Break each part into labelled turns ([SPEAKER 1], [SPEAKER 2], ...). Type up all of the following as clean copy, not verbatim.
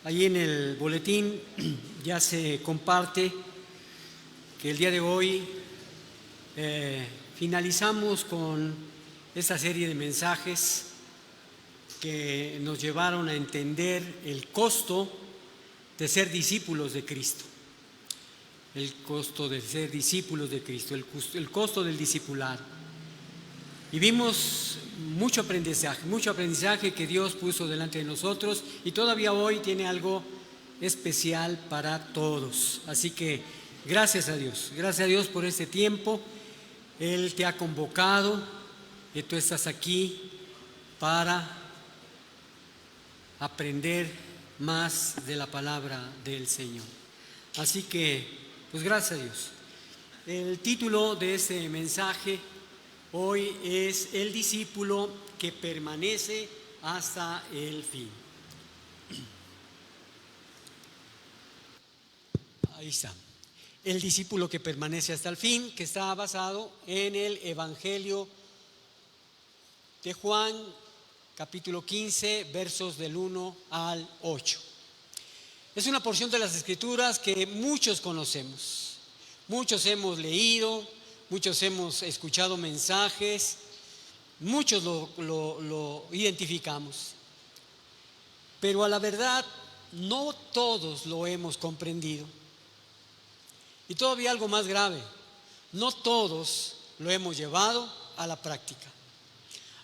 [SPEAKER 1] Ahí en el boletín ya se comparte que el día de hoy finalizamos con esta serie de mensajes que nos llevaron a entender el costo de ser discípulos de Cristo. El costo de ser discípulos de Cristo, el costo del discipulado. Y vimos mucho aprendizaje que Dios puso delante de nosotros y todavía hoy tiene algo especial para todos. Así que gracias a Dios por este tiempo. Él te ha convocado y tú estás aquí para aprender más de la palabra del Señor. Así que, pues gracias a Dios. El título de este mensaje hoy es el discípulo que permanece hasta el fin. Ahí está. El discípulo que permanece hasta el fin, que está basado en el Evangelio de Juan, capítulo 15, versos del 1 al 8. Es una porción de las Escrituras que muchos conocemos, muchos hemos leído, muchos hemos escuchado mensajes, muchos lo identificamos, pero a la verdad no todos lo hemos comprendido. Y todavía algo más grave, no todos lo hemos llevado a la práctica.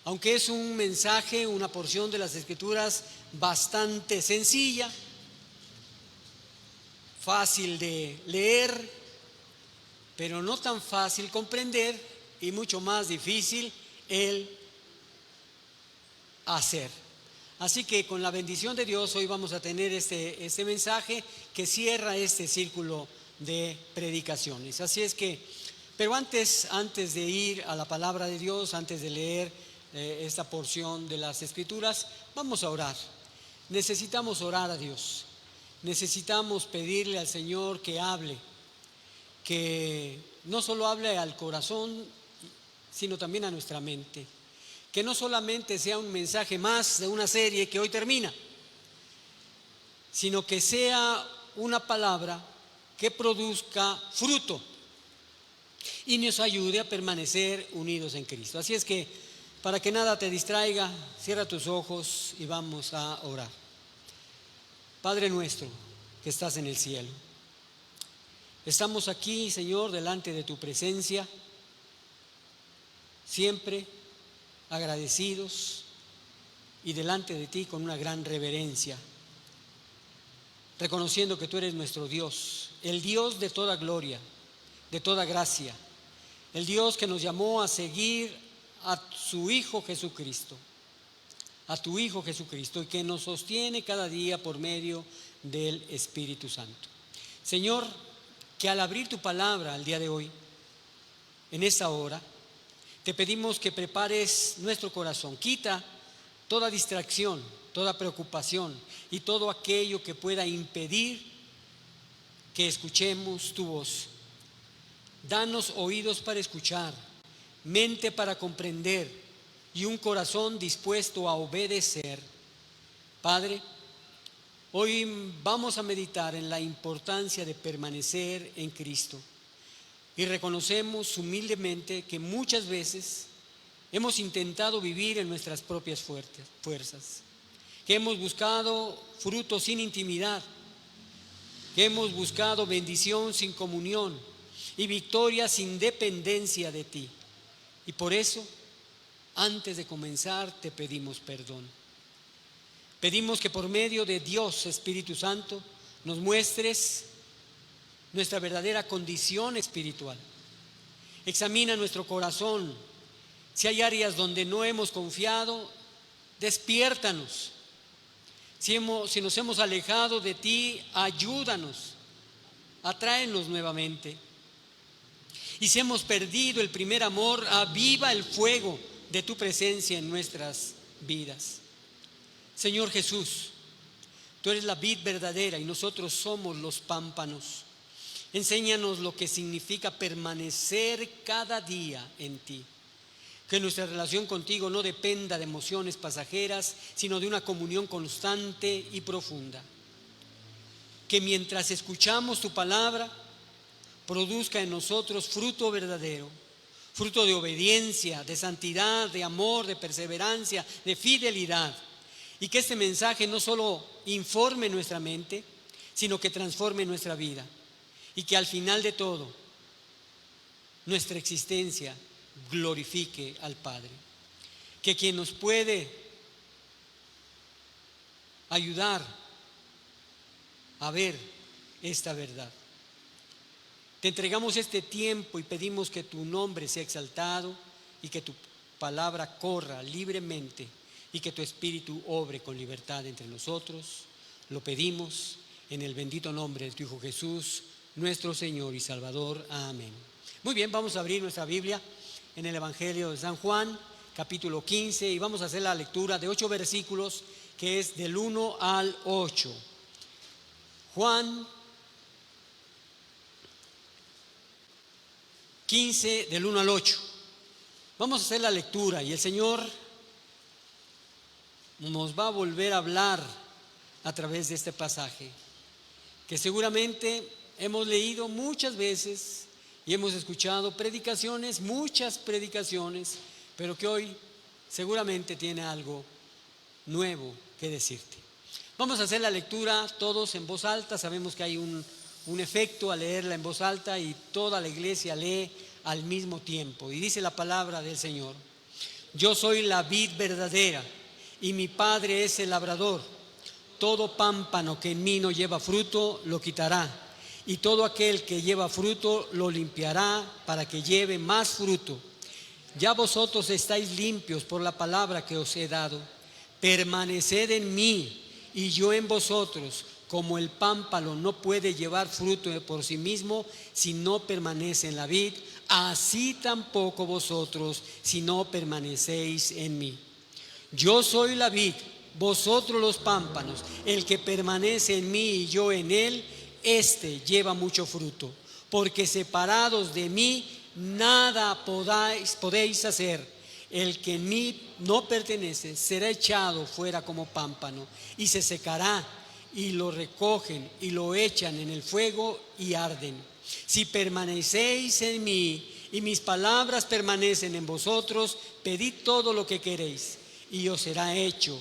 [SPEAKER 1] Aunque es un mensaje, una porción de las Escrituras bastante sencilla, fácil de leer, pero no tan fácil comprender y mucho más difícil el hacer. Así que con la bendición de Dios hoy vamos a tener este mensaje que cierra este círculo de predicaciones. Así es que, pero antes de ir a la palabra de Dios, antes de leer esta porción de las Escrituras, vamos a orar. Necesitamos orar a Dios. Necesitamos pedirle al Señor que hable, que no solo hable al corazón, sino también a nuestra mente. Que no solamente sea un mensaje más de una serie que hoy termina, sino que sea una palabra que produzca fruto y nos ayude a permanecer unidos en Cristo. Así es que, para que nada te distraiga, cierra tus ojos y vamos a orar. Padre nuestro que estás en el cielo, estamos aquí, Señor, delante de tu presencia, siempre agradecidos y delante de ti con una gran reverencia, reconociendo que tú eres nuestro Dios, el Dios de toda gloria, de toda gracia, el Dios que nos llamó a seguir a su Hijo Jesucristo, a tu Hijo Jesucristo, y que nos sostiene cada día por medio del Espíritu Santo. Señor, que al abrir tu palabra al día de hoy, en esta hora, te pedimos que prepares nuestro corazón. Quita toda distracción, toda preocupación y todo aquello que pueda impedir que escuchemos tu voz. Danos oídos para escuchar, mente para comprender y un corazón dispuesto a obedecer. Padre, hoy vamos a meditar en la importancia de permanecer en Cristo. Y reconocemos humildemente que muchas veces hemos intentado vivir en nuestras propias fuerzas, que hemos buscado frutos sin intimidad, que hemos buscado bendición sin comunión y victoria sin dependencia de ti. Y por eso, antes de comenzar, te pedimos perdón. Pedimos que por medio de Dios, Espíritu Santo, nos muestres nuestra verdadera condición espiritual. Examina nuestro corazón. Si hay áreas donde no hemos confiado, despiértanos. Si nos hemos alejado de ti, ayúdanos, atráenos nuevamente. Y si hemos perdido el primer amor, aviva el fuego de tu presencia en nuestras vidas. Señor Jesús, tú eres la vid verdadera y nosotros somos los pámpanos. Enséñanos lo que significa permanecer cada día en ti. Que nuestra relación contigo no dependa de emociones pasajeras, sino de una comunión constante y profunda. que mientras escuchamos tu palabra, produzca en nosotros fruto verdadero, fruto de obediencia, de santidad, de amor, de perseverancia, de fidelidad. Y que este mensaje no solo informe nuestra mente, sino que transforme nuestra vida. Y que al final de todo, nuestra existencia glorifique al Padre. Que quien nos puede ayudar a ver esta verdad. Te entregamos este tiempo y pedimos que tu nombre sea exaltado y que tu palabra corra libremente y que tu espíritu obre con libertad entre nosotros. Lo pedimos en el bendito nombre de tu Hijo Jesús, nuestro Señor y Salvador. Amén. Muy bien, vamos a abrir nuestra Biblia en el Evangelio de San Juan, capítulo 15, y vamos a hacer la lectura de 8 versículos, que es del 1 al 8. Juan 15, del 1 al 8. Vamos a hacer la lectura y el Señor nos va a volver a hablar a través de este pasaje, que seguramente hemos leído muchas veces y hemos escuchado predicaciones, muchas predicaciones, pero que hoy seguramente tiene algo nuevo que decirte. Vamos a hacer la lectura todos en voz alta. Sabemos que hay un efecto al leerla en voz alta y toda la iglesia lee al mismo tiempo. Y dice la palabra del Señor: yo soy la vid verdadera y mi Padre es el labrador. Todo pámpano que en mí no lleva fruto lo quitará, y todo aquel que lleva fruto lo limpiará para que lleve más fruto. Ya vosotros estáis limpios por la palabra que os he dado. Permaneced en mí y yo en vosotros. Como el pámpano no puede llevar fruto por sí mismo si no permanece en la vid, así tampoco vosotros si no permanecéis en mí. Yo soy la vid, vosotros los pámpanos. El que permanece en mí y yo en él, éste lleva mucho fruto, porque separados de mí nada podéis hacer. El que en mí no pertenece será echado fuera como pámpano y se secará, y lo recogen y lo echan en el fuego y arden. Si permanecéis en mí y mis palabras permanecen en vosotros, pedid todo lo que queréis y os será hecho.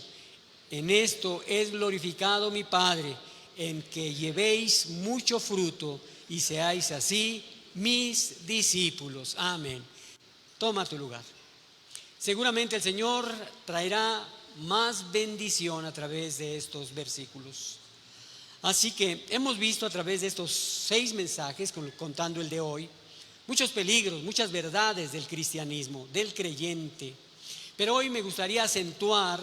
[SPEAKER 1] En esto es glorificado mi Padre, en que llevéis mucho fruto y seáis así mis discípulos. Amén. Toma tu lugar. Seguramente el Señor traerá más bendición a través de estos versículos. Así que hemos visto a través de estos 6 mensajes, contando el de hoy, muchos peligros, muchas verdades del cristianismo, del creyente. Pero hoy me gustaría acentuar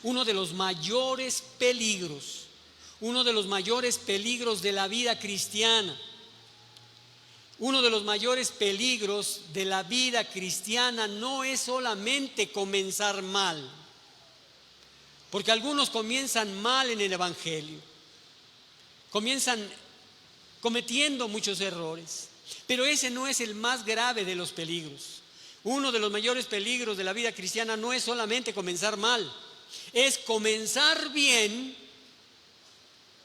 [SPEAKER 1] uno de los mayores peligros, de la vida cristiana. Uno de los mayores peligros de la vida cristiana no es solamente comenzar mal, porque algunos comienzan mal en el Evangelio, comienzan cometiendo muchos errores, pero ese no es el más grave de los peligros. Uno de los mayores peligros de la vida cristiana no es solamente comenzar mal, es comenzar bien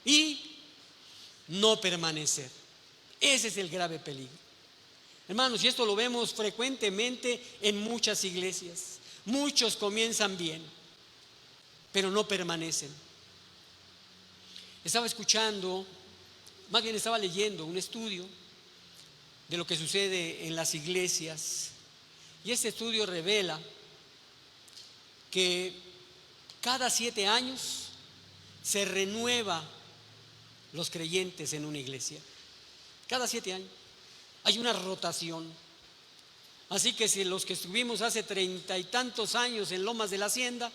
[SPEAKER 1] y no permanecer. Ese es el grave peligro. Hermanos, y esto lo vemos frecuentemente en muchas iglesias. Muchos comienzan bien, pero no permanecen. Estaba leyendo un estudio de lo que sucede en las iglesias, y este estudio revela que cada 7 años se renueva los creyentes en una iglesia. Cada 7 años hay una rotación. Así que si los que estuvimos hace 30 y tantos años en Lomas de la Hacienda,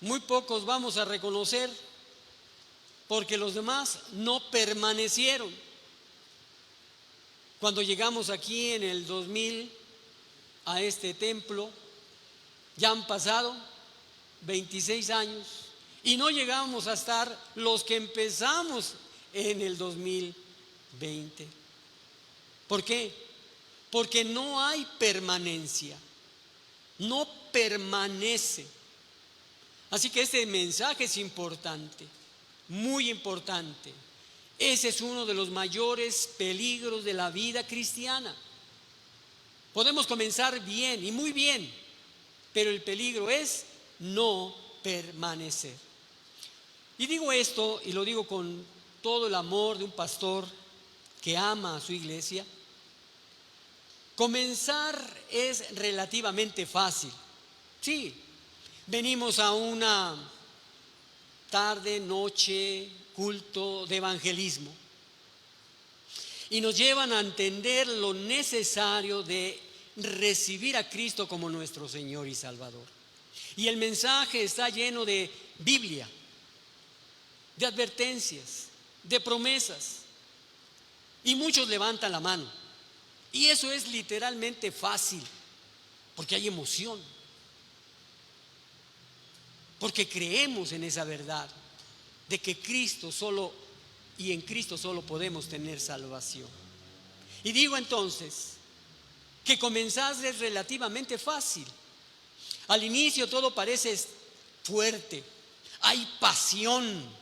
[SPEAKER 1] muy pocos vamos a reconocer, porque los demás no permanecieron. Cuando llegamos aquí en el 2000 a este templo, ya han pasado 26 años y no llegamos a estar los que empezamos en el 2020. ¿Por qué? Porque no hay permanencia, no permanece. Así que este mensaje es importante, muy importante, Ese es uno de los mayores peligros de la vida cristiana. Podemos comenzar bien y muy bien, pero el peligro es no permanecer. Y digo esto, y lo digo con todo el amor de un pastor que ama a su iglesia. Comenzar es relativamente fácil. Sí, venimos a una tarde, noche, culto de evangelismo y nos llevan a entender lo necesario de recibir a Cristo como nuestro Señor y Salvador. Y el mensaje está lleno de Biblia, de advertencias, de promesas, y muchos levantan la mano. Y eso es literalmente fácil, porque hay emoción, porque creemos en esa verdad de que Cristo solo y en Cristo solo podemos tener salvación. Y digo entonces que comenzar es relativamente fácil. Al inicio todo parece fuerte, hay pasión.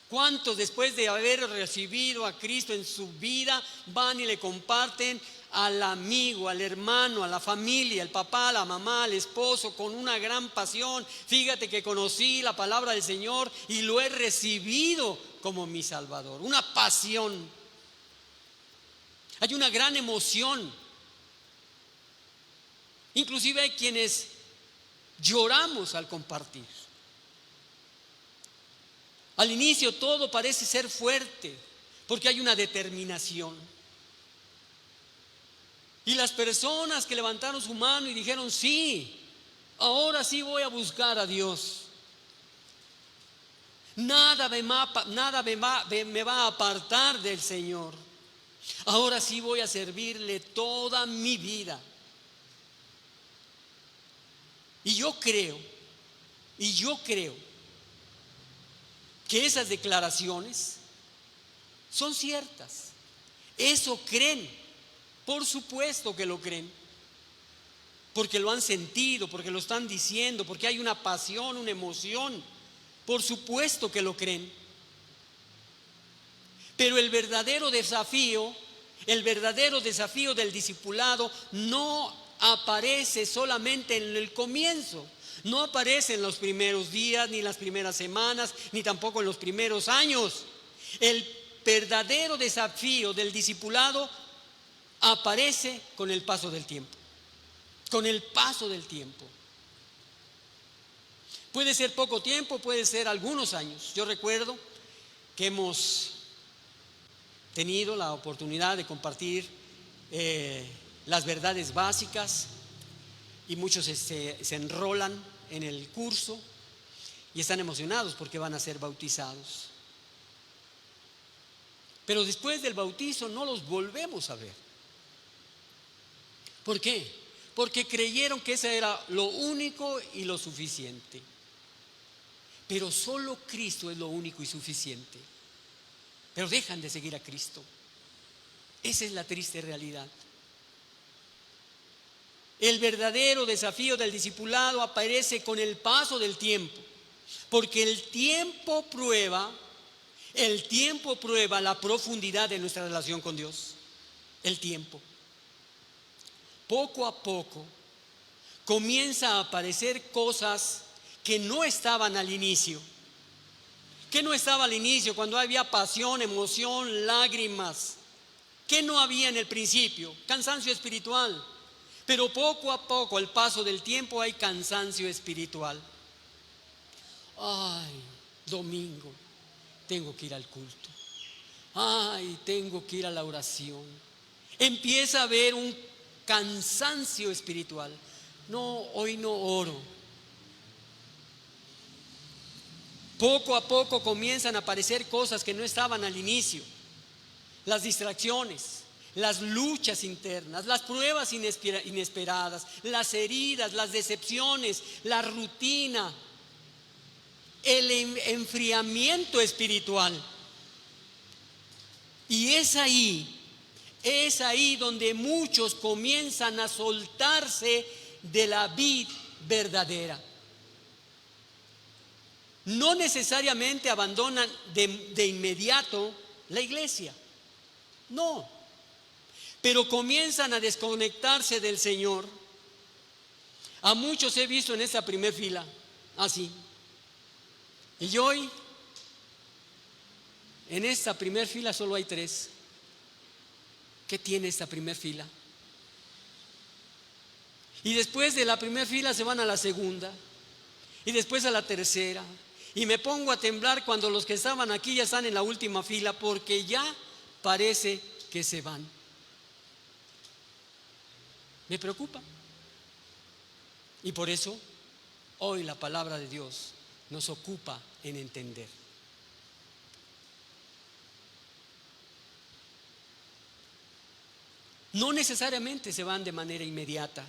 [SPEAKER 1] ¿Cuántos después de haber recibido a Cristo en su vida van y le comparten al amigo, al hermano, a la familia, al papá, a la mamá, al esposo, con una gran pasión? Fíjate que conocí la palabra del Señor y lo he recibido como mi Salvador. Una pasión. Hay una gran emoción. Inclusive hay quienes lloramos al compartir. Al inicio todo parece ser fuerte, porque hay una determinación. Y las personas que levantaron su mano y dijeron: sí, ahora sí voy a buscar a Dios. Nada me va a apartar del Señor. Ahora sí voy a servirle toda mi vida. Y yo creo que esas declaraciones son ciertas. Eso creen, por supuesto que lo creen, porque lo han sentido, porque lo están diciendo, porque hay una pasión, una emoción. Por supuesto que lo creen. Pero el verdadero desafío del discipulado no aparece solamente en el comienzo. No aparece en los primeros días, ni en las primeras semanas, ni tampoco en los primeros años. El verdadero desafío del discipulado aparece con el paso del tiempo. Con el paso del tiempo. Puede ser poco tiempo, puede ser algunos años. Yo recuerdo que hemos tenido la oportunidad de compartir las verdades básicas, y muchos se enrolan en el curso y están emocionados porque van a ser bautizados. Pero después del bautizo no los volvemos a ver. ¿Por qué? Porque creyeron que ese era lo único y lo suficiente. Pero solo Cristo es lo único y suficiente. Pero dejan de seguir a Cristo. Esa es la triste realidad. El verdadero desafío del discipulado aparece con el paso del tiempo, porque el tiempo prueba la profundidad de nuestra relación con Dios. El tiempo. Poco a poco comienza a aparecer cosas que no estaban al inicio. ¿Qué no estaba al inicio cuando había pasión, emoción, lágrimas? ¿Qué no había en el principio? Cansancio espiritual. Pero poco a poco, al paso del tiempo, hay cansancio espiritual. Ay, domingo, tengo que ir al culto. Ay, tengo que ir a la oración. Empieza a haber un cansancio espiritual. No, hoy no oro. Poco a poco comienzan a aparecer cosas que no estaban al inicio. Las distracciones, las luchas internas, las pruebas inesperadas, las heridas, las decepciones, la rutina, el enfriamiento espiritual. Y es ahí donde muchos comienzan a soltarse de la vid verdadera. No necesariamente abandonan de inmediato la iglesia. No. Pero comienzan a desconectarse del Señor. A muchos he visto en esta primer fila, así. Y hoy, en esta primer fila solo hay 3. ¿Qué tiene esta primer fila? Y después de la primera fila se van a la segunda, y después a la tercera. Y me pongo a temblar cuando los que estaban aquí ya están en la última fila, porque ya parece que se van. Me preocupa. Y por eso hoy la palabra de Dios nos ocupa en entender. No necesariamente se van de manera inmediata.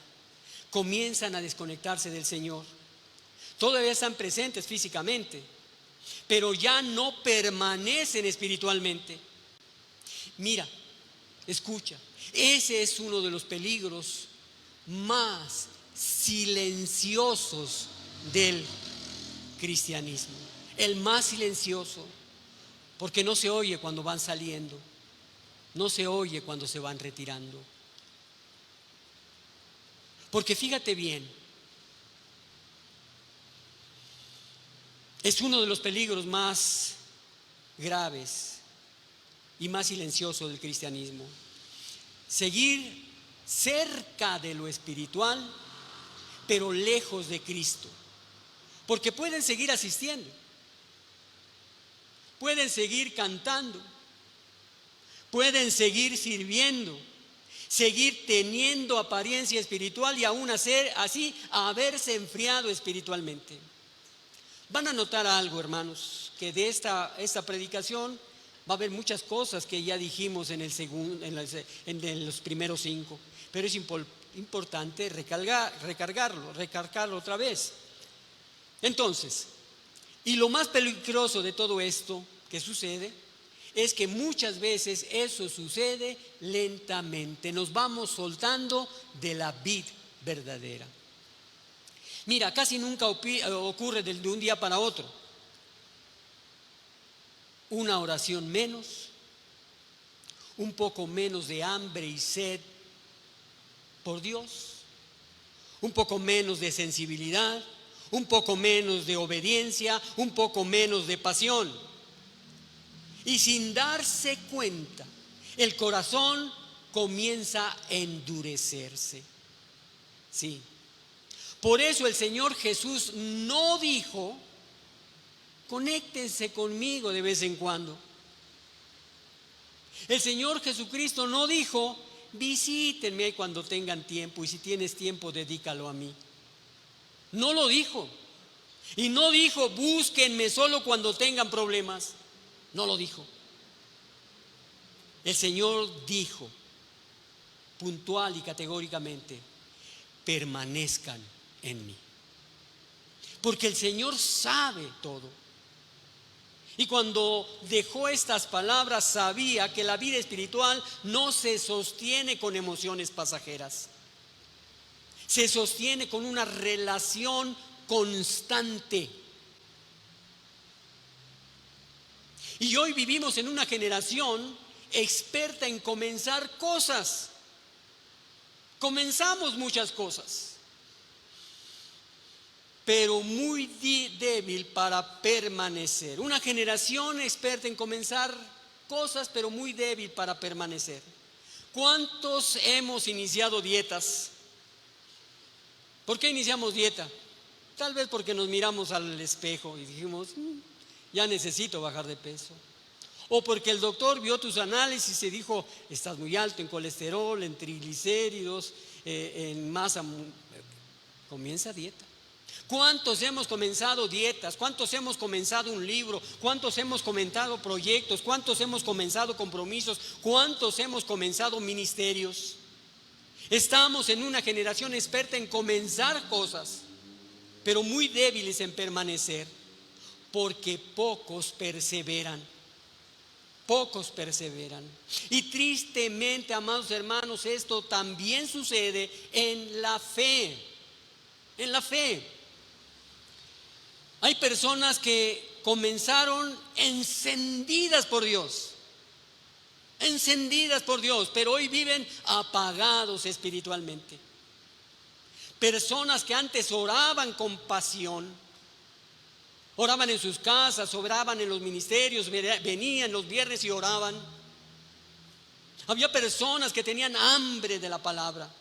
[SPEAKER 1] Comienzan a desconectarse del Señor. Todavía están presentes físicamente, pero ya no permanecen espiritualmente. Mira, escucha, ese es uno de los peligros más silenciosos del cristianismo. El más silencioso, porque no se oye cuando van saliendo, no se oye cuando se van retirando. Porque fíjate bien, es uno de los peligros más graves y más silenciosos del cristianismo. Seguir cerca de lo espiritual, pero lejos de Cristo. Porque pueden seguir asistiendo, pueden seguir cantando, pueden seguir sirviendo, seguir teniendo apariencia espiritual y aún así haberse enfriado espiritualmente. Van a notar algo, hermanos, que de esta predicación va a haber muchas cosas que ya dijimos en los primeros 5, pero es importante recargarlo otra vez. Entonces, y lo más peligroso de todo esto que sucede es que muchas veces eso sucede lentamente. Nos vamos soltando de la vid verdadera. Mira, casi nunca ocurre de un día para otro. Una oración menos, un poco menos de hambre y sed por Dios, un poco menos de sensibilidad, un poco menos de obediencia, un poco menos de pasión. Y sin darse cuenta, el corazón comienza a endurecerse. Sí. Por eso el Señor Jesús no dijo: conéctense conmigo de vez en cuando. El Señor Jesucristo no dijo: visítenme ahí cuando tengan tiempo, y si tienes tiempo dedícalo a mí. No lo dijo. Y no dijo: búsquenme solo cuando tengan problemas. No lo dijo. El Señor dijo puntual y categóricamente: permanezcan en mí. Porque el Señor sabe todo. Y cuando dejó estas palabras, sabía que la vida espiritual no se sostiene con emociones pasajeras. Se sostiene con una relación constante. Y hoy vivimos en una generación experta en comenzar cosas. Comenzamos muchas cosas, pero muy débil para permanecer. Una generación experta en comenzar cosas, pero muy débil para permanecer. ¿Cuántos hemos iniciado dietas? ¿Por qué iniciamos dieta? Tal vez porque nos miramos al espejo y dijimos: ya necesito bajar de peso. O porque el doctor vio tus análisis y dijo: estás muy alto en colesterol, en triglicéridos, en masa. Comienza dieta. ¿Cuántos hemos comenzado dietas? ¿Cuántos hemos comenzado un libro? ¿Cuántos hemos comenzado proyectos? ¿Cuántos hemos comenzado compromisos? ¿Cuántos hemos comenzado ministerios? Estamos en una generación experta en comenzar cosas, pero muy débiles en permanecer, porque pocos perseveran. Pocos perseveran. Y tristemente, amados hermanos, esto también sucede en la fe. En la fe. Hay personas que comenzaron encendidas por Dios, encendidas por Dios, pero hoy viven apagados espiritualmente. Personas que antes oraban con pasión, oraban en sus casas, oraban en los ministerios, venían los viernes y oraban. Había personas que tenían hambre de la palabra,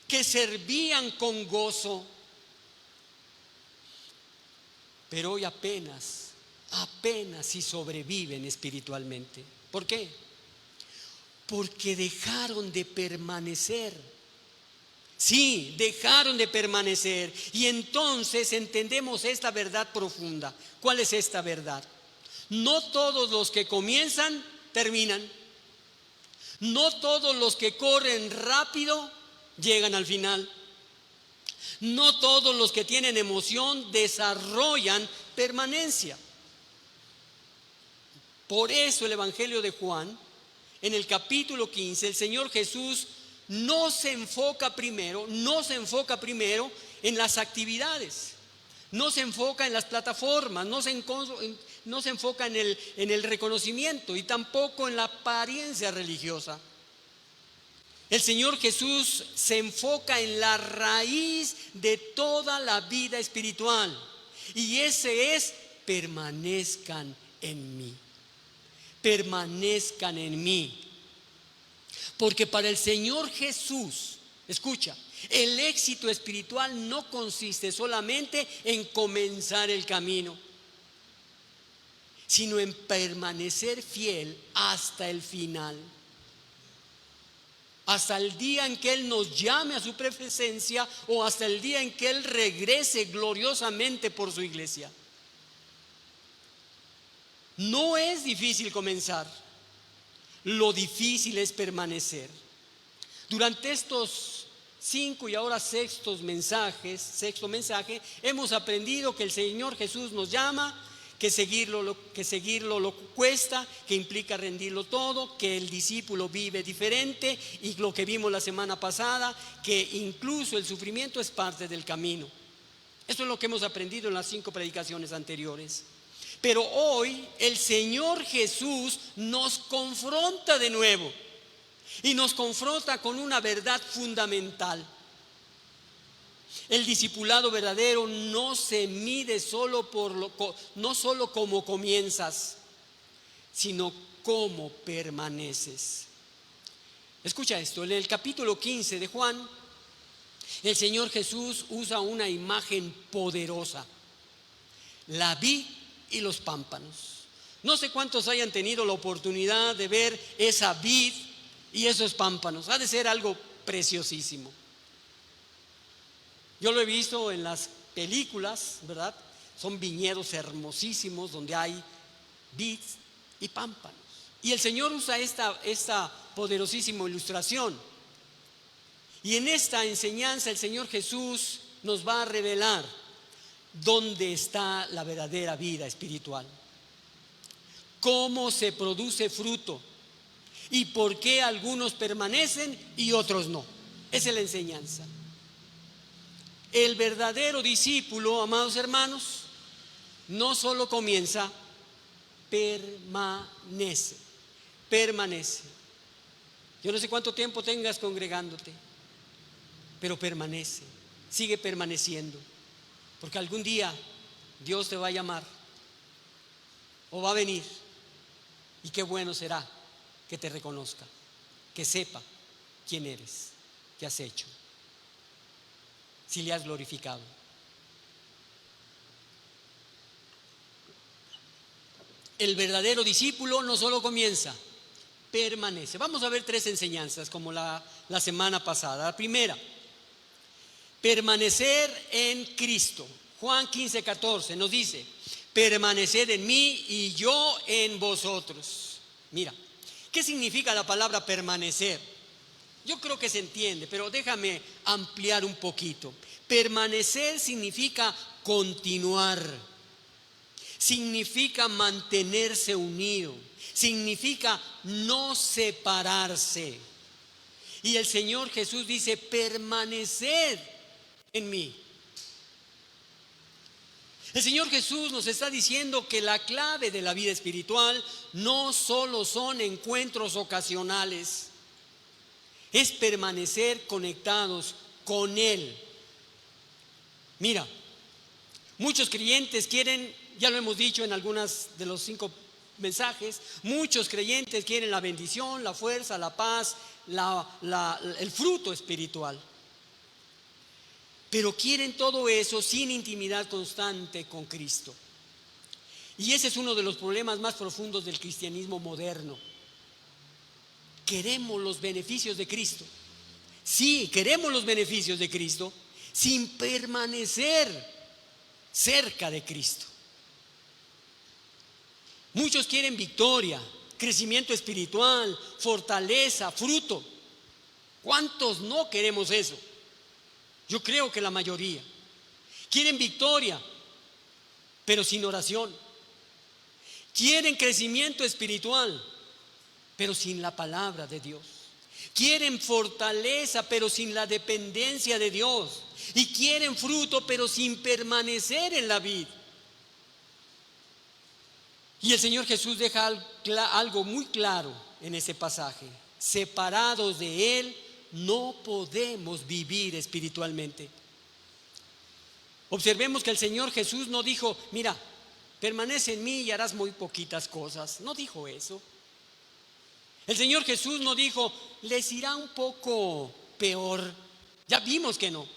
[SPEAKER 1] que servían con gozo, pero hoy apenas si sobreviven espiritualmente. ¿Por qué? Porque dejaron de permanecer. Sí, dejaron de permanecer. Y entonces entendemos esta verdad profunda. ¿Cuál es esta verdad? No todos los que comienzan, terminan. No todos los que corren rápido, llegan al final. No todos los que tienen emoción desarrollan permanencia. Por eso el Evangelio de Juan, en el capítulo 15, el Señor Jesús no se enfoca primero en las actividades, no se enfoca en las plataformas, no se enfoca en el reconocimiento y tampoco en la apariencia religiosa. El Señor Jesús se enfoca en la raíz de toda la vida espiritual, y ese es: permanezcan en mí. Permanezcan en mí. Porque para el Señor Jesús, escucha, el éxito espiritual no consiste solamente en comenzar el camino, sino en permanecer fiel hasta el final, hasta el día en que Él nos llame a su presencia, o hasta el día en que Él regrese gloriosamente por su iglesia. No es difícil comenzar, lo difícil es permanecer. Durante estos 5 y ahora sexto mensaje, hemos aprendido que el Señor Jesús nos llama, que seguirlo lo cuesta, que implica rendirlo todo, que el discípulo vive diferente, y lo que vimos la semana pasada, que incluso el sufrimiento es parte del camino. Eso es lo que hemos aprendido en las 5 predicaciones anteriores. Pero hoy el Señor Jesús nos confronta de nuevo, y nos confronta con una verdad fundamental. El discipulado verdadero no se mide no solo cómo comienzas, sino cómo permaneces. Escucha esto: en el capítulo 15 de Juan, el Señor Jesús usa una imagen poderosa: la vid y los pámpanos. No sé cuántos hayan tenido la oportunidad de ver esa vid y esos pámpanos. Ha de ser algo preciosísimo. Yo lo he visto en las películas, ¿verdad? Son viñedos hermosísimos donde hay vid y pámpanos. Y el Señor usa esta poderosísima ilustración. Y en esta enseñanza el Señor Jesús nos va a revelar dónde está la verdadera vida espiritual, cómo se produce fruto y por qué algunos permanecen y otros no. Esa es la enseñanza. El verdadero discípulo, amados hermanos, no solo comienza, permanece. Yo no sé cuánto tiempo tengas congregándote, pero permanece, sigue permaneciendo, porque algún día Dios te va a llamar o va a venir, y qué bueno será que te reconozca, que sepa quién eres, qué has hecho, si le has glorificado. El verdadero discípulo no solo comienza, permanece. Vamos a ver 3 enseñanzas como la semana pasada. La primera: permanecer en Cristo. Juan 15:14 nos dice: permaneced en mí y yo en vosotros. Mira, ¿qué significa la palabra permanecer? Yo creo que se entiende, pero déjame ampliar un poquito. Permanecer significa continuar, significa mantenerse unido, significa no separarse. Y el Señor Jesús dice: permaneced en mí. El Señor Jesús nos está diciendo que la clave de la vida espiritual no solo son encuentros ocasionales, es permanecer conectados con Él. Mira, muchos creyentes quieren, ya lo hemos dicho en algunas de los 5 mensajes, muchos creyentes quieren la bendición, la fuerza, la paz, el fruto espiritual. Pero quieren todo eso sin intimidad constante con Cristo. Y ese es uno de los problemas más profundos del cristianismo moderno. Queremos los beneficios de Cristo. Sí, queremos los beneficios de Cristo sin permanecer cerca de Cristo. Muchos quieren victoria, crecimiento espiritual, fortaleza, fruto. ¿Cuántos no queremos eso? Yo creo que la mayoría. Quieren victoria, pero sin oración. Quieren crecimiento espiritual, pero sin la palabra de Dios. Quieren fortaleza, pero sin la dependencia de Dios. Y quieren fruto, pero sin permanecer en la vid. Y el Señor Jesús deja algo muy claro en ese pasaje. Separados de Él, no podemos vivir espiritualmente. Observemos que el Señor Jesús no dijo, mira, permanece en mí y harás muy poquitas cosas. No dijo eso. El Señor Jesús no dijo, les irá un poco peor. Ya vimos que no.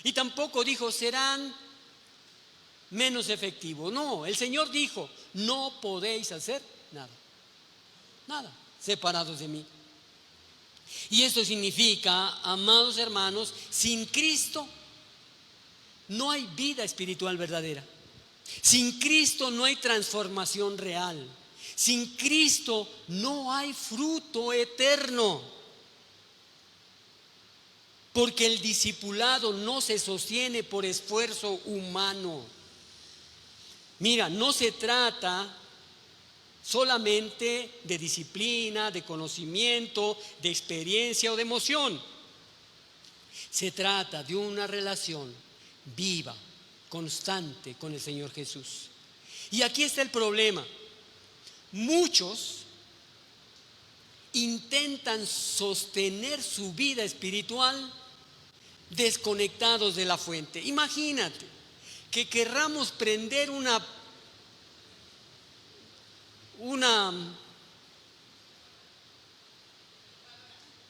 [SPEAKER 1] Y tampoco dijo, serán menos efectivos. No, el Señor dijo, no podéis hacer nada. Nada, separados de mí. Y esto significa, amados hermanos, sin Cristo no hay vida espiritual verdadera. Sin Cristo no hay transformación real. Sin Cristo no hay fruto eterno. Porque el discipulado no se sostiene por esfuerzo humano. Mira, no se trata solamente de disciplina, de conocimiento, de experiencia o de emoción. Se trata de una relación viva, constante con el Señor Jesús. Y aquí está el problema. Muchos intentan sostener su vida espiritual desconectados de la fuente. Imagínate que querramos prender una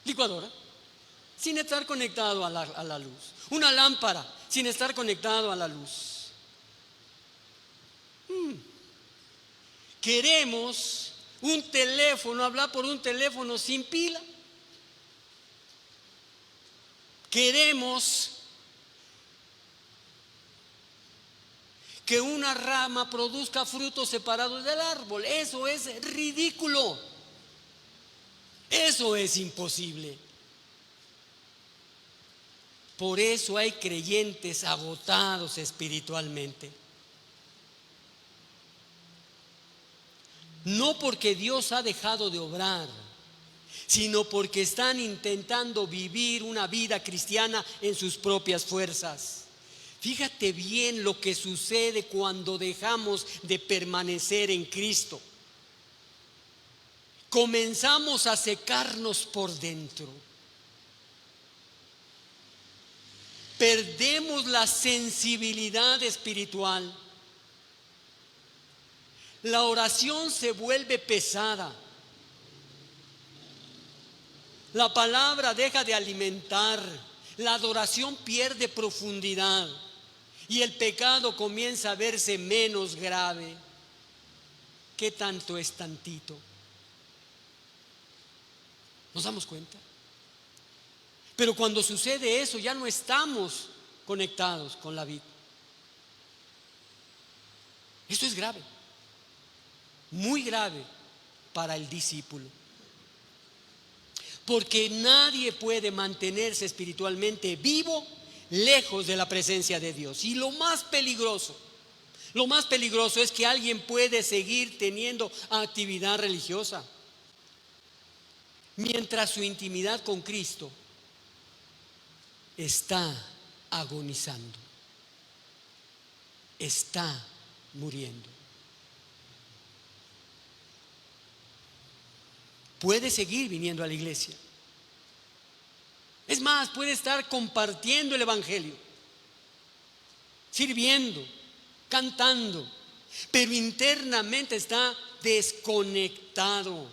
[SPEAKER 1] licuadora sin estar conectado a la luz, una lámpara sin estar conectado a la luz. Queremos un teléfono, hablar por un teléfono sin pila. Queremos que una rama produzca frutos separados del árbol. Eso es ridículo. Eso es imposible. Por eso hay creyentes agotados espiritualmente. No porque Dios ha dejado de obrar, sino porque están intentando vivir una vida cristiana en sus propias fuerzas. Fíjate bien lo que sucede cuando dejamos de permanecer en Cristo. Comenzamos a secarnos por dentro. Perdemos la sensibilidad espiritual. La oración se vuelve pesada. La palabra deja de alimentar. La adoración pierde profundidad. Y el pecado comienza a verse menos grave. ¿Qué tanto es tantito? ¿Nos damos cuenta? Pero cuando sucede eso, ya no estamos conectados con la vida. Esto es grave. Muy grave para el discípulo. Porque nadie puede mantenerse espiritualmente vivo lejos de la presencia de Dios. Y lo más peligroso es que alguien puede seguir teniendo actividad religiosa mientras su intimidad con Cristo está agonizando. está muriendo. Puede seguir viniendo a la iglesia. Es más, puede estar compartiendo el evangelio, sirviendo, cantando, pero internamente está desconectado.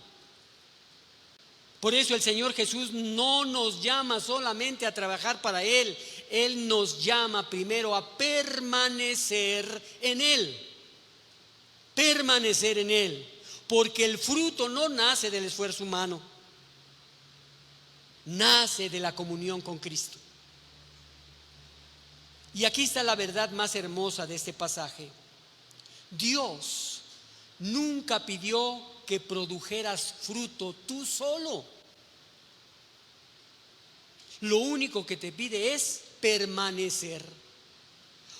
[SPEAKER 1] Por eso el Señor Jesús no nos llama solamente a trabajar para Él. Él nos llama primero a permanecer en Él. Permanecer en Él. Porque el fruto no nace del esfuerzo humano. Nace de la comunión con Cristo. Y aquí está la verdad más hermosa de este pasaje. Dios nunca pidió que produjeras fruto tú solo. Lo único que te pide es permanecer.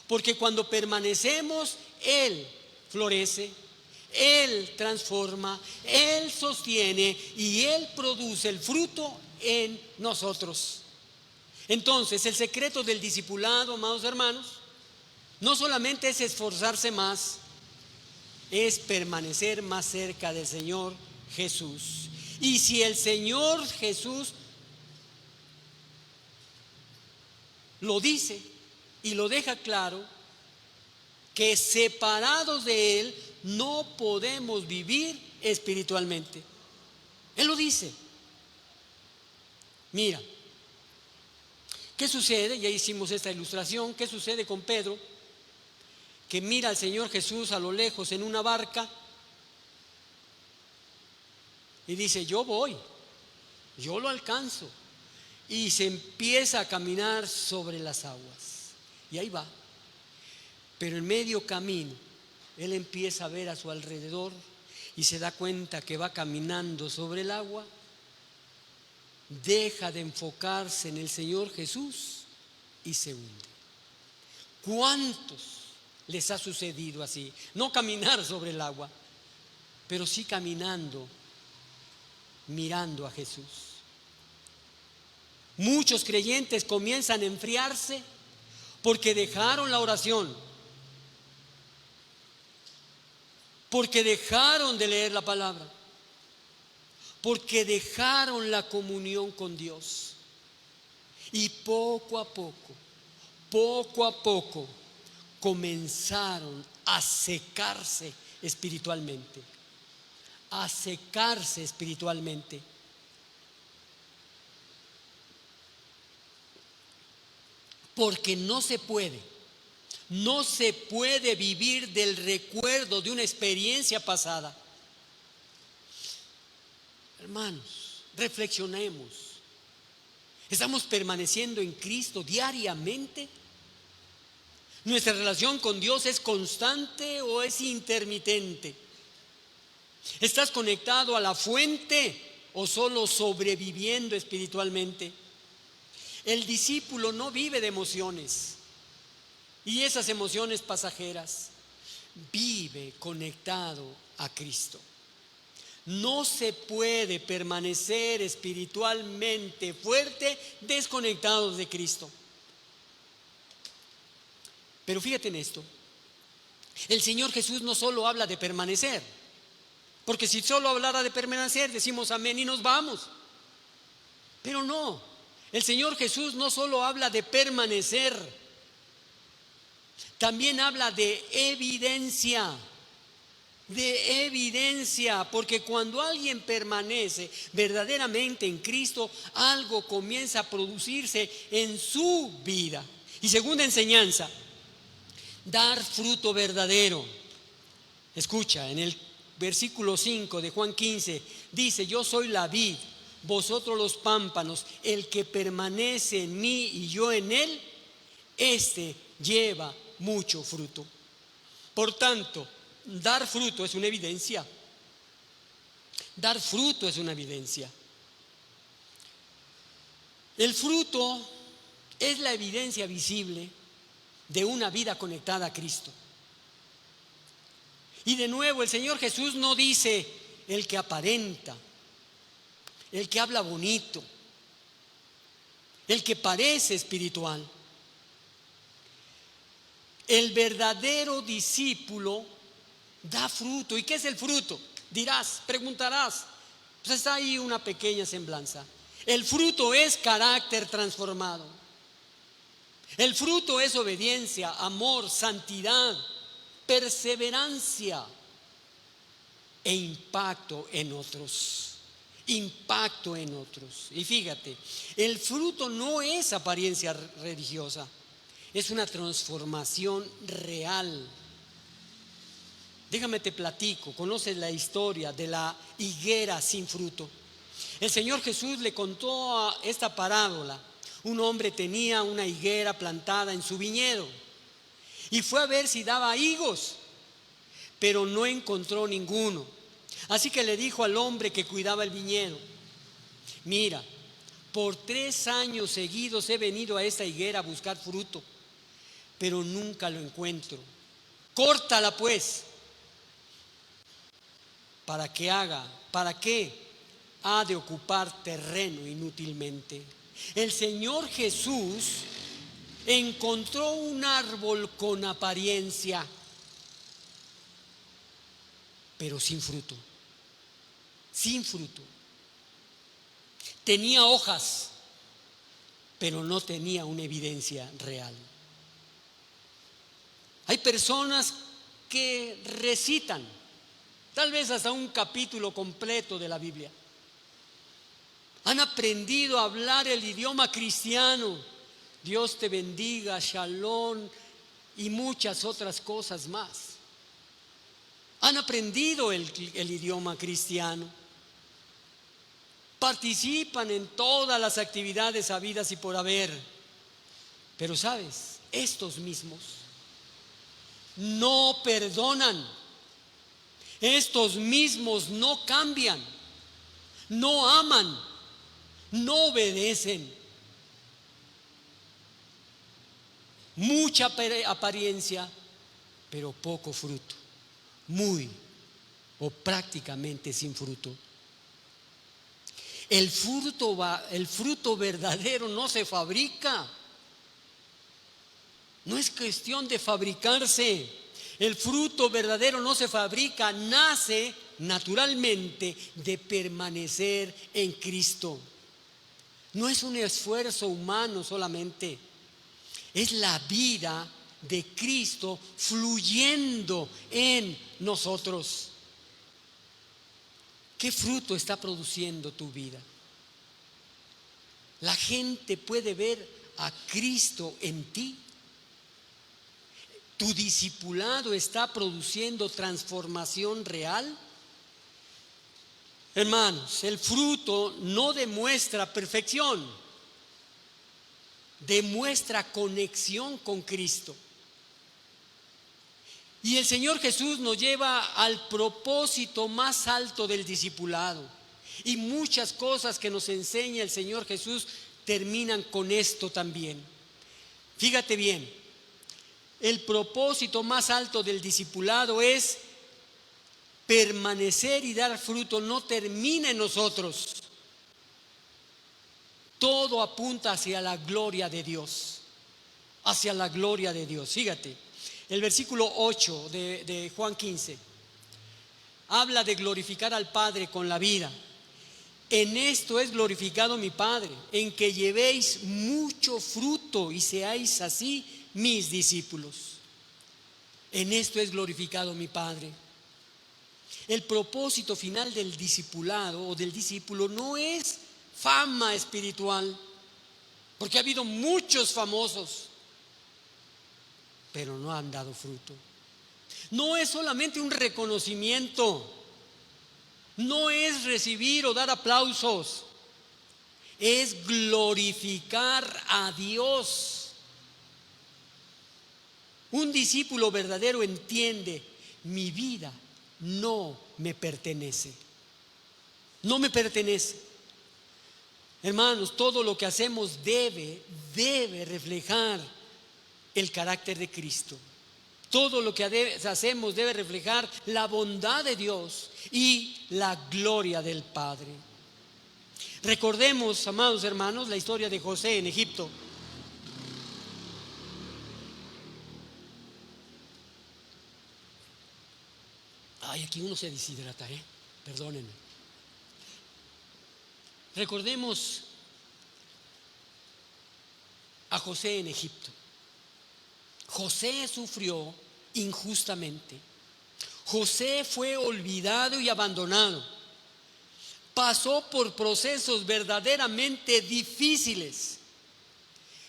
[SPEAKER 1] Porque cuando permanecemos, Él florece, Él transforma, Él sostiene y Él produce el fruto en nosotros. Entonces, el secreto del discipulado, amados hermanos, no solamente es esforzarse más, es permanecer más cerca del Señor Jesús. Y si el Señor Jesús lo dice y lo deja claro, que separados de Él no podemos vivir espiritualmente. Él lo dice. Mira, ¿qué sucede? Ya hicimos esta ilustración. ¿Qué sucede con Pedro? Que mira al Señor Jesús a lo lejos en una barca y dice: yo voy, yo lo alcanzo. Y se empieza a caminar sobre las aguas. Y ahí va. Pero en medio camino, él empieza a ver a su alrededor y se da cuenta que va caminando sobre el agua. Deja de enfocarse en el Señor Jesús y se hunde. ¿Cuántos les ha sucedido así? No caminar sobre el agua, pero sí caminando, mirando a Jesús. Muchos creyentes comienzan a enfriarse porque dejaron la oración, porque dejaron de leer la palabra, porque dejaron la comunión con Dios. Y poco a poco, comenzaron a secarse espiritualmente, a secarse espiritualmente. Porque no se puede vivir del recuerdo de una experiencia pasada. Hermanos, reflexionemos. ¿Estamos permaneciendo en Cristo diariamente? ¿Nuestra relación con Dios es constante o es intermitente? ¿Estás conectado a la fuente o solo sobreviviendo espiritualmente? El discípulo no vive de emociones y esas emociones pasajeras. Vive conectado a Cristo. No se puede permanecer espiritualmente fuerte desconectados de Cristo. Pero fíjate en esto. El Señor Jesús no solo habla de permanecer, porque si solo hablara de permanecer, decimos amén y nos vamos. Pero no. El Señor Jesús no solo habla de permanecer, también habla de evidencia, porque cuando alguien permanece verdaderamente en Cristo, algo comienza a producirse en su vida. Y segunda enseñanza, dar fruto verdadero. Escucha, en el versículo 5 de Juan 15, dice: yo soy la vid, vosotros los pámpanos. El que permanece en mí y yo en él, este lleva mucho fruto. Por tanto, dar fruto es una evidencia. Dar fruto es una evidencia. El fruto es la evidencia visible de una vida conectada a Cristo. Y de nuevo, el Señor Jesús no dice el que aparenta, el que habla bonito, el que parece espiritual. El verdadero discípulo da fruto. ¿Y qué es el fruto? Dirás, preguntarás. Pues está ahí una pequeña semblanza. El fruto es carácter transformado. El fruto es obediencia, amor, santidad, perseverancia e impacto en otros. Impacto en otros. Y fíjate, el fruto no es apariencia religiosa, es una transformación real. Déjame te platico, conoces la historia de la higuera sin fruto. El Señor Jesús le contó esta parábola. Un hombre tenía una higuera plantada en su viñedo y fue a ver si daba higos, pero no encontró ninguno. Así que le dijo al hombre que cuidaba el viñedo: mira, por 3 años seguidos he venido a esta higuera a buscar fruto, pero nunca lo encuentro. Córtala pues. ¿Para qué ha de ocupar terreno inútilmente? El Señor Jesús encontró un árbol con apariencia, pero sin fruto. Sin fruto. Tenía hojas, pero no tenía una evidencia real. Hay personas que recitan tal vez hasta un capítulo completo de la Biblia. Han aprendido a hablar el idioma cristiano. Dios te bendiga, shalom y muchas otras cosas más. Han aprendido el idioma cristiano. Participan en todas las actividades habidas y por haber. Pero sabes, estos mismos no perdonan. Estos mismos no cambian, no aman, no obedecen. Mucha apariencia, pero poco fruto. Muy o prácticamente sin fruto. El fruto verdadero no se fabrica. No es cuestión de fabricarse. El fruto verdadero no se fabrica, nace naturalmente de permanecer en Cristo. No es un esfuerzo humano solamente, es la vida de Cristo fluyendo en nosotros. ¿Qué fruto está produciendo tu vida? La gente puede ver a Cristo en ti. ¿Tu discipulado está produciendo transformación real? Hermanos, el fruto no demuestra perfección, demuestra conexión con Cristo. Y el Señor Jesús nos lleva al propósito más alto del discipulado. Y muchas cosas que nos enseña el Señor Jesús terminan con esto también. Fíjate bien. El propósito más alto del discipulado es permanecer y dar fruto. No termina en nosotros. Todo apunta hacia la gloria de Dios. Hacia la gloria de Dios. Fíjate, el versículo 8 de Juan 15 habla de glorificar al Padre con la vida. En esto es glorificado mi Padre, en que llevéis mucho fruto y seáis así mis discípulos. En esto es glorificado mi Padre. El propósito final del discipulado o del discípulo no es fama espiritual, porque ha habido muchos famosos, pero no han dado fruto. No es solamente un reconocimiento, no es recibir o dar aplausos, es glorificar a Dios. Un discípulo verdadero entiende: mi vida no me pertenece. No me pertenece. Hermanos, todo lo que hacemos debe reflejar el carácter de Cristo. Todo lo que hacemos debe reflejar la bondad de Dios y la gloria del Padre. Recordemos, amados hermanos, la historia de José en Egipto. Ay, aquí uno se deshidrata, perdónenme. Recordemos a José en Egipto. José sufrió injustamente. José fue olvidado y abandonado. Pasó por procesos verdaderamente difíciles,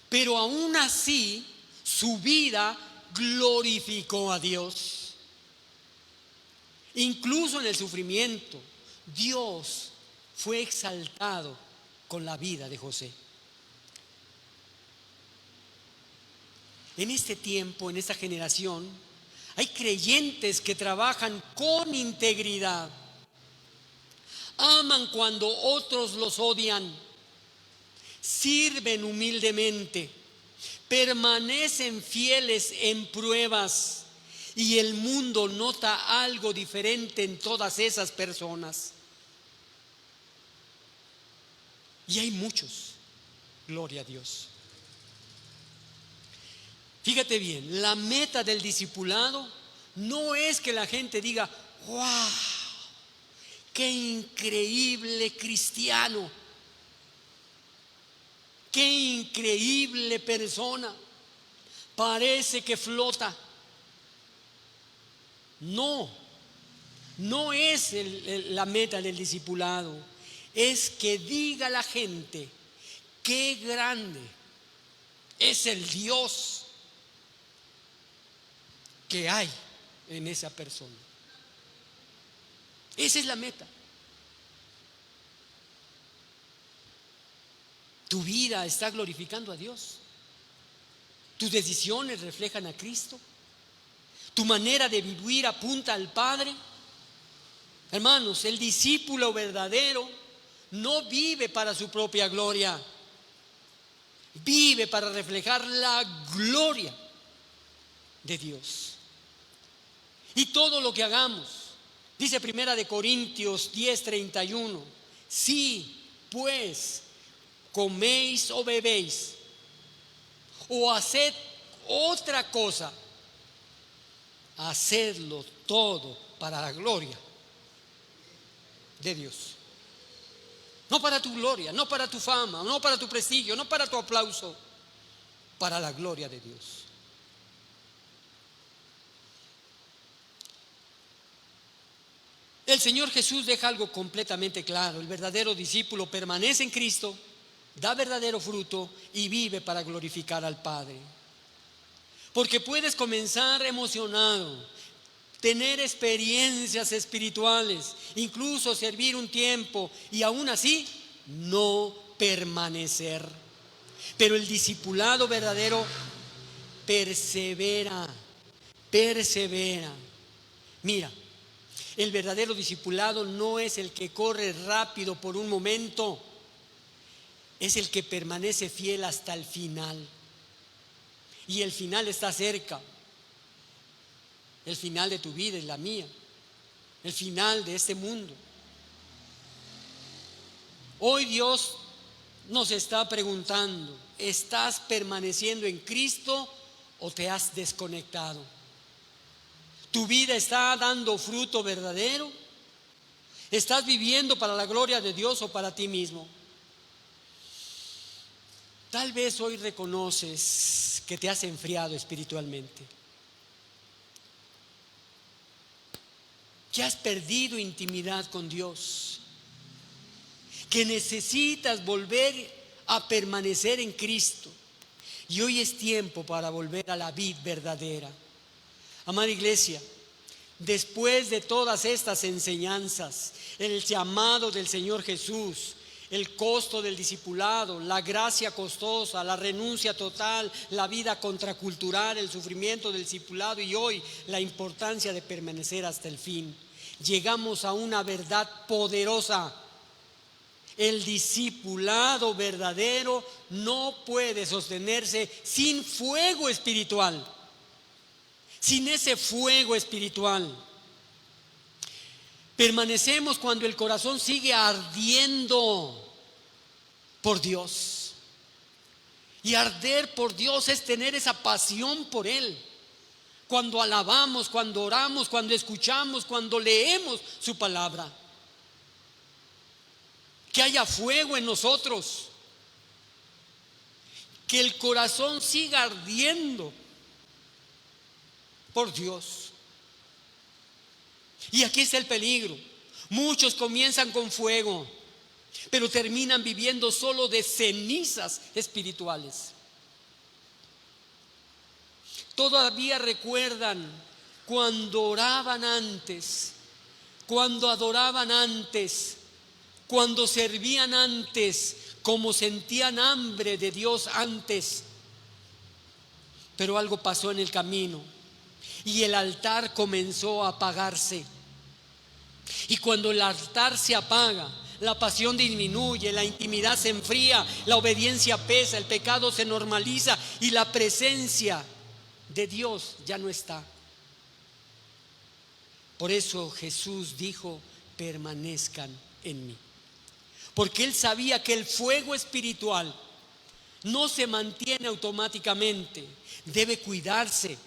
[SPEAKER 1] pero aún así su vida glorificó a Dios. Incluso en el sufrimiento, Dios fue exaltado con la vida de José. En este tiempo, en esta generación, hay creyentes que trabajan con integridad, aman cuando otros los odian, sirven humildemente, permanecen fieles en pruebas, y el mundo nota algo diferente en todas esas personas. Y hay muchos, gloria a Dios. Fíjate bien, la meta del discipulado no es que la gente diga: ¡wow! ¡Qué increíble cristiano! ¡Qué increíble persona! Parece que flota. No es la meta del discipulado. Es que diga la gente: qué grande es el Dios que hay en esa persona. Esa es la meta. Tu vida está glorificando a Dios. Tus decisiones reflejan a Cristo. Tu manera de vivir apunta al Padre. Hermanos, el discípulo verdadero no vive para su propia gloria, vive para reflejar la gloria de Dios. Y todo lo que hagamos, dice 1 Corintios 10:31, si pues coméis o bebéis o haced otra cosa, hacedlo todo para la gloria de Dios. No para tu gloria, no para tu fama, no para tu prestigio, no para tu aplauso, para la gloria de Dios. El Señor Jesús deja algo completamente claro: el verdadero discípulo permanece en Cristo, da verdadero fruto y vive para glorificar al Padre. Porque puedes comenzar emocionado, tener experiencias espirituales, incluso servir un tiempo y aún así no permanecer. Pero el discipulado verdadero persevera. Mira, el verdadero discipulado no es el que corre rápido por un momento, es el que permanece fiel hasta el final. Y el final está cerca. El final de tu vida y la mía. El final de este mundo. Hoy Dios nos está preguntando: ¿estás permaneciendo en Cristo o te has desconectado? ¿Tu vida está dando fruto verdadero? ¿Estás viviendo para la gloria de Dios o para ti mismo? Tal vez hoy reconoces que te has enfriado espiritualmente, que has perdido intimidad con Dios, que necesitas volver a permanecer en Cristo. Y hoy es tiempo para volver a la vid verdadera. Amada iglesia, después de todas estas enseñanzas, el llamado del Señor Jesús, el costo del discipulado, la gracia costosa, la renuncia total, la vida contracultural, el sufrimiento del discipulado y hoy la importancia de permanecer hasta el fin, llegamos a una verdad poderosa: el discipulado verdadero no puede sostenerse sin fuego espiritual, sin ese fuego espiritual. Permanecemos cuando el corazón sigue ardiendo por Dios. Y arder por Dios es tener esa pasión por Él. cuando alabamos, cuando oramos, cuando escuchamos, cuando leemos su palabra. Que haya fuego en nosotros, que el corazón siga ardiendo por Dios. Y aquí está el peligro. Muchos comienzan con fuego, pero terminan viviendo solo de cenizas espirituales. Todavía recuerdan cuando oraban antes, cuando adoraban antes, cuando servían antes, como sentían hambre de Dios antes. Pero algo pasó en el camino y el altar comenzó a apagarse. Y cuando el altar se apaga, la pasión disminuye, la intimidad se enfría, la obediencia pesa, el pecado se normaliza y la presencia de Dios ya no está. Por eso Jesús dijo: permanezcan en mí. Porque Él sabía que el fuego espiritual no se mantiene automáticamente, debe cuidarse,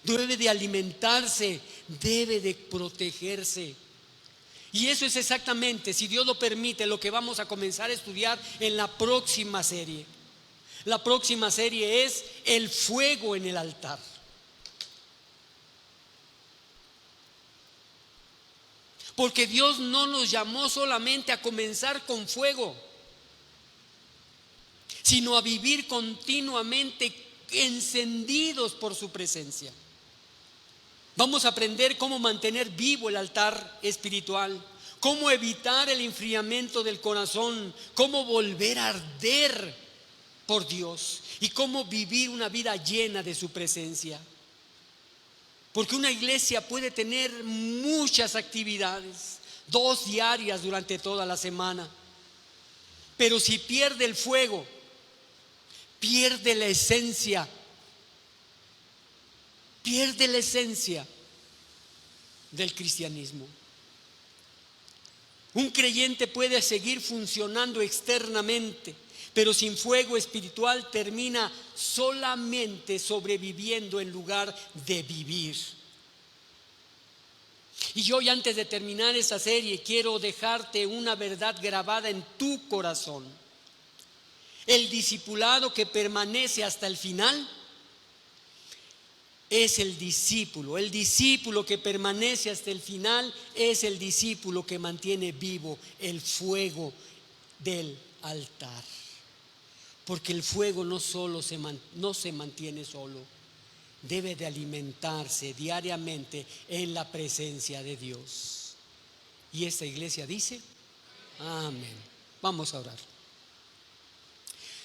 [SPEAKER 1] debe de alimentarse, debe de protegerse. Y eso es exactamente, si Dios lo permite, lo que vamos a comenzar a estudiar en la próxima serie. La próxima serie es el fuego en el altar. Porque Dios no nos llamó solamente a comenzar con fuego, sino a vivir continuamente encendidos por su presencia. Vamos a aprender cómo mantener vivo el altar espiritual, cómo evitar el enfriamiento del corazón, cómo volver a arder por Dios y cómo vivir una vida llena de su presencia. Porque una iglesia puede tener muchas actividades, 2 diarias durante toda la semana, pero si pierde el fuego, pierde la esencia del cristianismo. Un creyente puede seguir funcionando externamente, pero sin fuego espiritual termina solamente sobreviviendo en lugar de vivir. Y hoy, antes de terminar esta serie, quiero dejarte una verdad grabada en tu corazón. El discipulado que permanece hasta el final es el discípulo. El discípulo que permanece hasta el final es el discípulo que mantiene vivo el fuego del altar. Porque el fuego no se mantiene solo, debe de alimentarse diariamente en la presencia de Dios. Y esta iglesia dice: amén. Vamos a orar.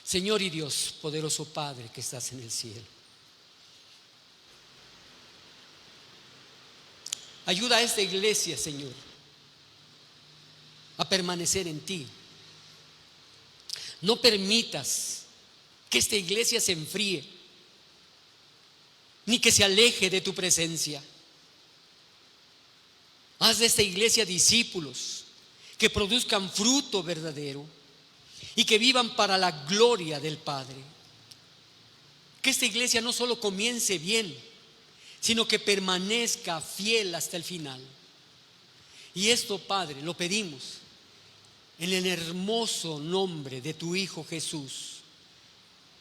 [SPEAKER 1] Señor y Dios, poderoso Padre que estás en el cielo, ayuda a esta iglesia, Señor, a permanecer en ti. No permitas que esta iglesia se enfríe, ni que se aleje de tu presencia. Haz de esta iglesia discípulos que produzcan fruto verdadero y que vivan para la gloria del Padre. Que esta iglesia no solo comience bien, sino que permanezca fiel hasta el final. Y esto, Padre, lo pedimos en el hermoso nombre de tu Hijo Jesús,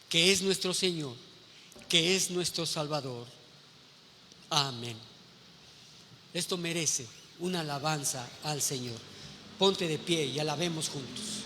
[SPEAKER 1] que es nuestro Señor, que es nuestro Salvador. Amén. Esto merece una alabanza al Señor. Ponte de pie y alabemos juntos.